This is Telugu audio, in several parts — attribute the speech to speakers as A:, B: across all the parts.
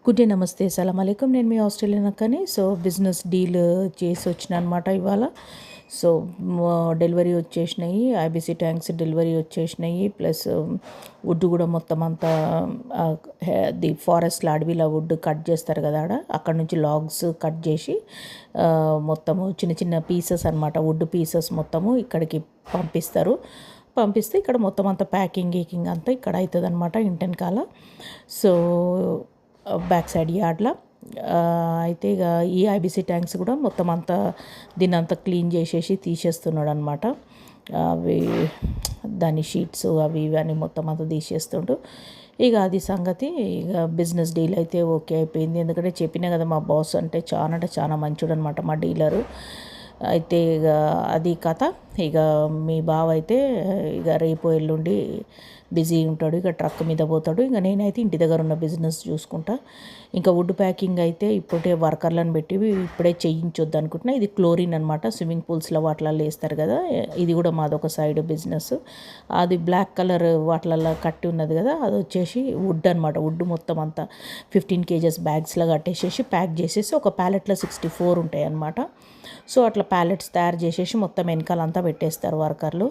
A: గుడ్ డే, నమస్తే, సలాం అలైకుం. నేను మీ ఆస్ట్రేలియన్ అక్కని. సో బిజినెస్ డీల్ చేసి వచ్చిన అనమాట ఇవాళ. సో డెలివరీ వచ్చేసినాయి, ఐబీసీ ట్యాంక్స్ డెలివరీ వచ్చేసినాయి. ప్లస్ వుడ్ కూడా మొత్తం అంతా ది ఫారెస్ట్లో అడవిలో వుడ్ కట్ చేస్తారు కదా, అక్కడ నుంచి లాగ్స్ కట్ చేసి మొత్తము చిన్న చిన్న పీసెస్ అనమాట, వుడ్ పీసెస్ మొత్తము ఇక్కడికి పంపిస్తే ఇక్కడ మొత్తం అంతా ప్యాకింగ్ గీకింగ్ అంతా ఇక్కడ అవుతుంది అనమాట ఇంటెనకాల. సో బ్యాక్ సైడ్ యార్డ్లో అయితే ఇక ఈ ఐబీసీ ట్యాంక్స్ కూడా మొత్తం అంతా దీన్ని అంతా క్లీన్ చేసేసి తీసేస్తున్నాడు అనమాట. అవి దాని షీట్స్ అవి ఇవి అని మొత్తం అంతా తీసేస్తుండు. ఇక అది సంగతి. ఇక బిజినెస్ డీల్ అయితే ఓకే అయిపోయింది. ఎందుకంటే చెప్పినా కదా, మా బాస్ అంటే చాలా మంచోడు అనమాట, మా డీలరు. అయితే ఇక అది కథ. ఇక మీ బావ అయితే ఇక రేపు ఎల్లుండి బిజీ ఉంటాడు, ఇక ట్రక్ మీద పోతాడు. ఇక నేనైతే ఇంటి దగ్గర ఉన్న బిజినెస్ చూసుకుంటా. ఇంకా వుడ్ ప్యాకింగ్ అయితే ఇప్పుడే వర్కర్లను పెట్టి ఇప్పుడే చేయించొద్దు అనుకుంటున్నా. ఇది క్లోరిన్ అనమాట, స్విమ్మింగ్ పూల్స్లో వాటిలలో వేస్తారు కదా, ఇది కూడా మాదొక సైడ్ బిజినెస్. అది బ్లాక్ కలర్ వాటిలలో కట్టి ఉన్నది కదా, అది వచ్చేసి వుడ్ అనమాట. వుడ్ మొత్తం అంతా 15 kgs బ్యాగ్స్లో కట్టేసేసి ప్యాక్ చేసేసి ఒక ప్యాలెట్లో 64 ఉంటాయి అనమాట. సో అట్లా ప్యాలెట్స్ తయారు చేసేసి మొత్తం వెనకాలంతా పెట్టేస్తారు వర్కర్లు.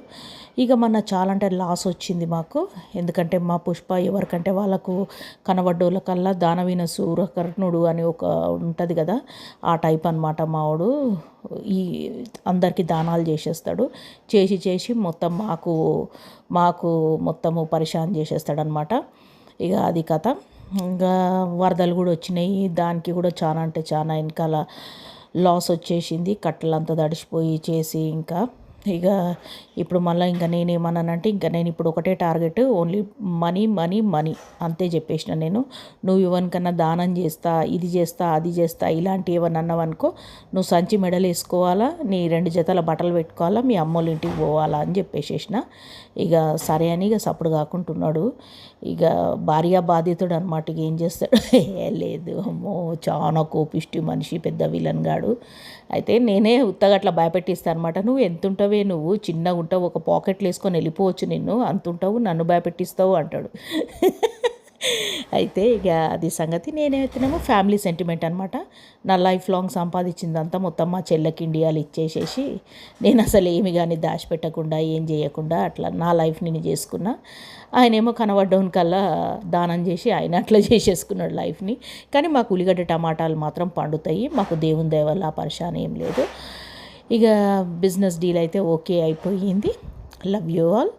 A: ఇక మన చాలా అంటే లాస్ వచ్చింది మాకు. ఎందుకంటే మా పుష్ప ఎవరికంటే వాళ్ళకు కనబడ్డోళ్ళకల్లా దానవీన సూరకర్ణుడు అని ఒక ఉంటుంది కదా, ఆ టైప్ అనమాట మావాడు. ఈ అందరికీ దానాలు చేసేస్తాడు. చేసి మొత్తం మాకు మొత్తము పరిశాన్ చేసేస్తాడనమాట. ఇక అది కథ. ఇంకా వరదలు కూడా వచ్చినాయి, దానికి కూడా చాలా అంటే చాలా వెనకాల లాస్ వచ్చేసింది. కట్టలంతా తడిసిపోయి చేసి ఇంకా ఇక ఇప్పుడు మళ్ళీ ఇంకా నేనేమన్నానంటే, ఇంకా నేను ఇప్పుడు ఒకటే టార్గెట్, ఓన్లీ మనీ అంతే చెప్పేసిన నేను. నువ్వు ఎవరికన్నా దానం చేస్తా, ఇది చేస్తా, అది చేస్తా, ఇలాంటివి ఏమన్నా అన్నావనుకో, నువ్వు సంచి మెడలు వేసుకోవాలా, నీ 2 జతల బట్టలు పెట్టుకోవాలా, మీ అమ్మోళ్ళ ఇంటికి పోవాలా అని చెప్పేసేసిన. ఇక సరే అని ఇక సప్పుడు కాకుంటున్నాడు. ఇక భార్య బాధితుడు అనమాట. ఇక ఏం చేస్తాడు, లేదు అమ్మో చాలా కోపిష్టి మనిషి, పెద్ద విలన్ గాడు. అయితే నేనే ఉత్తగట్లా భయపెట్టిస్తాను అనమాట. నువ్వు ఎంత ఉంటావే, నువ్వు చిన్నగా ఉంటావు, ఒక పాకెట్లు వేసుకొని వెళ్ళిపోవచ్చు, నిన్ను అంత ఉంటావు, నన్ను భయపెట్టిస్తావు అంటాడు. అయితే ఇక అది సంగతి. నేనైతేనేమో ఫ్యామిలీ సెంటిమెంట్ అనమాట. నా లైఫ్ లాంగ్ సంపాదించిందంతా మొత్తం మా చెల్లెకి ఇండియాలో ఇచ్చేసేసి, నేను అసలు ఏమి కానీ దాచిపెట్టకుండా ఏం చేయకుండా అట్లా నా లైఫ్ నేను చేసుకున్నా. ఆయనేమో కనబడ్డోని కల్లా దానం చేసి ఆయన అట్లా చేసేసుకున్నాడు లైఫ్ని. కానీ మాకు ఉల్లిగడ్డ టమాటాలు మాత్రం పండుతాయి. మాకు దేవుని దయ వల్ల ఆ పరిశాన్ ఏం లేదు. ఇక బిజినెస్ డీల్ అయితే ఓకే అయిపోయింది. Love you all.